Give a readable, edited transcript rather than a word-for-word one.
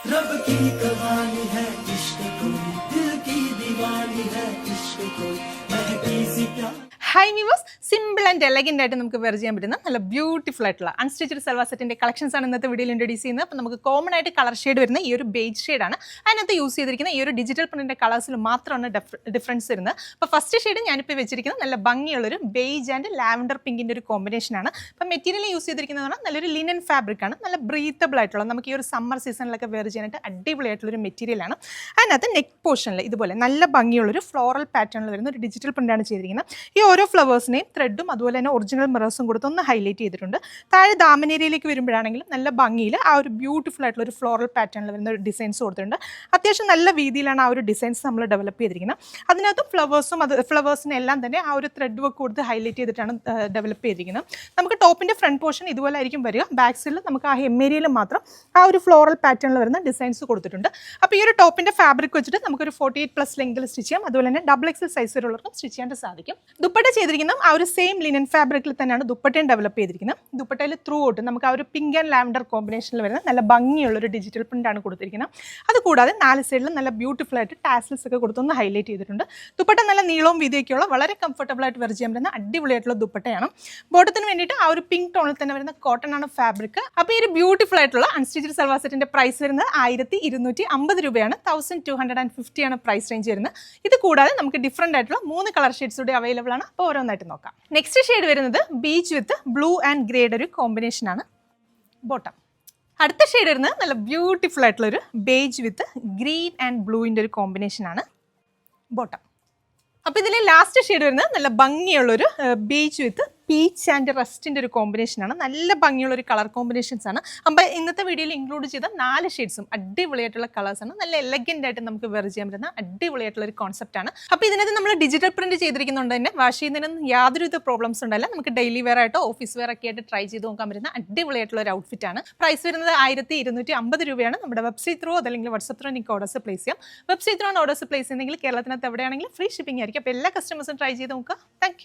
रब की कहानी है इश्क कोई, दिल की दीवानी है इश्क कोई, महकी सी प्यार. Hi viewers, simple and elegant ആയിട്ട് നമുക്ക് വെയർ ചെയ്യാൻ പറ്റുന്ന നല്ല ബ്യൂട്ടിഫുൾ ആയിട്ടുള്ള അൺസ്റ്റിച്ചഡ് സൽവാർ സെറ്റിൻ്റെ കളക്ഷൻസ് ആണ് ഇന്നത്തെ വീഡിയോയിൽ ഇൻട്രൊഡ്യൂസ് ചെയ്യുന്നത്. അപ്പോൾ നമുക്ക് കോമൺ ആയിട്ട് കളർ ഷെയ്ഡ് വരുന്ന ഈ ഒരു ബേജ് ഷെയ്ഡാണ്. അതിനകത്ത് യൂസ് ചെയ്തിരിക്കുന്ന ഈ ഒരു ഡിജിറ്റൽ പ്രിന്റിൻ്റെ കളേഴ്സിൽ മാത്രമാണ് ഡിഫറൻസ് വരുന്നത്. അപ്പോൾ ഫസ്റ്റ് ഷെയ്ഡ് ഞാനിപ്പോൾ വെച്ചിരിക്കുന്നത് നല്ല ഭംഗിയുള്ളൊരു ബേജ് ആൻഡ് ലാവൻഡർ പിങ്കിൻ്റെ ഒരു കോമ്പിനേഷനാണ്. അപ്പോൾ മെറ്റീരിയൽ യൂസ് ചെയ്തിരിക്കുന്നതാണ് നല്ലൊരു ലിനൻ ഫാബ്രിക് ആണ്, നല്ല ബ്രീത്തബിൾ ആയിട്ടുള്ള നമുക്ക് ഈ ഒരു സമ്മർ സീസണിലൊക്കെ വെയർ ചെയ്യാനായിട്ട് അടിപൊളിയായിട്ടുള്ളൊരു മെറ്റീരിയലാണ്. അതിനകത്ത് നെക്ക് പോർഷനിൽ ഇതുപോലെ നല്ല ഭംഗിയുള്ളൊരു ഫ്ലോറൽ പാറ്റേണിൽ വരുന്ന ഒരു ഡിജിറ്റൽ പ്രിൻ്റാണ് ചെയ്തിരിക്കുന്നത്. ഈ ഓരോ ഫ്ലവേഴ്സിനെയും ത്രെഡും അതുപോലെ തന്നെ ഒറിജിനൽ മിറേഴ്സും കൊടുത്ത് ഒന്ന് ഹൈലൈറ്റ് ചെയ്തിട്ടുണ്ട്. താഴെ ദാമനേരിയയിലേക്ക് വരുമ്പോഴാണെങ്കിലും നല്ല ഭംഗിയിൽ ആ ഒരു ബ്യൂട്ടിഫുൾ ആയിട്ടുള്ള ഒരു ഫ്ലോറൽ പാറ്റേണിൽ വരുന്ന ഒരു ഡിസൈൻസ് കൊടുത്തിട്ടുണ്ട്. അത്യാവശ്യം നല്ല രീതിയിലാണ് ആ ഒരു ഡിസൈൻസ് നമ്മൾ ഡെവലപ്പ് ചെയ്തിരിക്കുന്നത്. അതിനകത്ത് ഫ്ലവേഴ്സിനെല്ലാം തന്നെ ആ ഒരു ത്രെഡ് വർക്ക് കൊടുത്ത് ഹൈലൈറ്റ് ചെയ്തിട്ടാണ് ഡെവലപ്പ് ചെയ്തിരിക്കുന്നത്. നമുക്ക് ടോപ്പിൻ്റെ ഫ്രണ്ട് പോർഷൻ ഇതുപോലെ ആയിരിക്കും വരിക. ബാക്ക് സൈഡിൽ നമുക്ക് ആ ഹെമ്മേരിയയിൽ മാത്രം ആ ഒരു ഫ്ലോറൽ പാറ്റേണിൽ വരുന്ന ഡിസൈൻസ് കൊടുത്തിട്ടുണ്ട്. അപ്പോൾ ഈ ഒരു ടോപ്പിൻ്റെ ഫാബ്രിക് വെച്ചിട്ട് നമുക്കൊരു 48+ ലെങ്കിൽ സ്റ്റിച്ച് ചെയ്യാം. അതുപോലെ തന്നെ XXL സൈസിലുള്ളവർക്കും സ്റ്റിച്ച് ചെയ്യാൻ സാധിക്കും. ദുപ്പട്ട ചെയ്തിരിക്കുന്ന ആ ഒരു സെയിം ലിനൻ ഫാബ്രിക്കിൽ തന്നെയാണ് ദുപ്പട്ടയും ഡെവലപ്പ് ചെയ്തിരിക്കുന്നത്. ദുപ്പട്ടയിൽ ത്രൂ ഔട്ട് നമുക്ക് ആ ഒരു പിങ്ക് ആൻഡ് ലാവൻഡർ കോമ്പിനേഷനിൽ വരുന്ന നല്ല ഭംഗിയുള്ളൊരു ഡിജിറ്റൽ പ്രിൻ്റാണ് കൊടുത്തിരിക്കുന്നത്. അതുകൂടാതെ 4 സൈഡിലും നല്ല ബ്യൂട്ടിഫുൾ ആയിട്ട് ടാസൽസ് ഒക്കെ കൊടുത്തൊന്ന് ഹൈലൈറ്റ് ചെയ്തിട്ടുണ്ട്. ദുപ്പട്ട നല്ല നീളവും വീതിയൊക്കെയുള്ള വളരെ കംഫർട്ടബിൾ ആയിട്ട് വെയർ ചെയ്യാൻ പറ്റുന്ന അടിപൊളിയായിട്ടുള്ള ദുപ്പട്ടയാണ്. ബോട്ടത്തിന് വേണ്ടിയിട്ട് ആ ഒരു പിങ്ക് ടോണിൽ തന്നെ വരുന്ന കോട്ടൺ ആണ് ഫാബ്രിക്. അപ്പോൾ ഈ ഒരു ബ്യൂട്ടിഫുൾ ആയിട്ടുള്ള അൺസ്റ്റിച്ചഡ് സൽവാർ സെറ്റിന്റെ പ്രൈസ് വരുന്നത് 1250 രൂപയാണ്. 1250 ആണ് പ്രൈസ് റേഞ്ച് വരുന്നത്. ഇത് കൂടാതെ നമുക്ക് ഡിഫറെൻ്റ് ആയിട്ടുള്ള 3 കളർ ഷെയ്ഡ്സ് കൂടി അവൈലബിൾ ആണ്. അപ്പോൾ ഓരോന്നായിട്ട് നോക്കാം. നെക്സ്റ്റ് ഷെയ്ഡ് വരുന്നത് ബീച്ച് വിത്ത് ബ്ലൂ ആൻഡ് ഗ്രേയുടെ ഒരു കോമ്പിനേഷനാണ് ബോട്ടം. അടുത്ത ഷെയ്ഡ് വരുന്നത് നല്ല ബ്യൂട്ടിഫുൾ ആയിട്ടുള്ളൊരു ബേജ് വിത്ത് ഗ്രീൻ ആൻഡ് ബ്ലൂവിൻ്റെ ഒരു കോമ്പിനേഷനാണ് ബോട്ടം. അപ്പോൾ ഇതിലെ ലാസ്റ്റ് ഷെയ്ഡ് വരുന്നത് നല്ല ഭംഗിയുള്ളൊരു ബേജ് വിത്ത് പീച്ച് ആൻഡ് റസ്റ്റിൻ്റെ ഒരു കോമ്പിനേഷനാണ്. നല്ല ഭംഗിയുള്ളൊരു കളർ കോമ്പിനേഷൻസ് ആണ്. അപ്പോൾ ഇന്നത്തെ വീഡിയോയിൽ ഇൻക്ലൂഡ് ചെയ്ത 4 ഷെയ്ഡ്സും അടിപൊളിയായിട്ടുള്ള കളേഴ്സാണ്. നല്ല എലഗൻ്റ് ആയിട്ട് നമുക്ക് വെയർ ചെയ്യാൻ പറ്റുന്ന അടിപൊളിയായിട്ടുള്ള ഒരു കോൺസെപ്റ്റാണ്. അപ്പോൾ ഇതിനകത്ത് നമ്മൾ ഡിജിറ്റൽ പ്രിന്റ് ചെയ്തിരിക്കുന്നതുകൊണ്ട് തന്നെ വാഷ് ചെയ്യുന്നതിനൊന്നും യാതൊരുവിധ പ്രോബ്ലംസ് ഉണ്ടായില്ല. നമുക്ക് ഡെയിലി വെയർ ആയിട്ടോ ഓഫീസ് വെയർ ഒക്കെ ആയിട്ട് ട്രൈ ചെയ്ത് നോക്കാൻ പറ്റുന്ന അടിപൊളിയായിട്ടുള്ള ഒരു ഔട്ട്ഫിറ്റാണ്. പ്രൈസ് വരുന്നത് 1250 രൂപയാണ്. നമ്മുടെ വെബ്സൈറ്റ് ത്രൂ അതല്ലെങ്കിൽ വാട്സ്ആപ്പ് ത്രൂ നിങ്ങൾക്ക് ഓർഡേഴ്സ് പ്ലേസ് ചെയ്യാം. വെബ്സൈറ്റ് ത്രൂ ഓർഡേഴ്സ് പ്ലേസ് ചെയ്യുന്നെങ്കിൽ കേരളത്തിനകത്ത് എവിടെയാണെങ്കിലും ഫ്രീ ഷിപ്പിംഗ് ആയിരിക്കും. അപ്പോൾ എല്ലാ കസ്റ്റമേഴ്സും ട്രൈ ചെയ്ത് നോക്കുക. താങ്ക്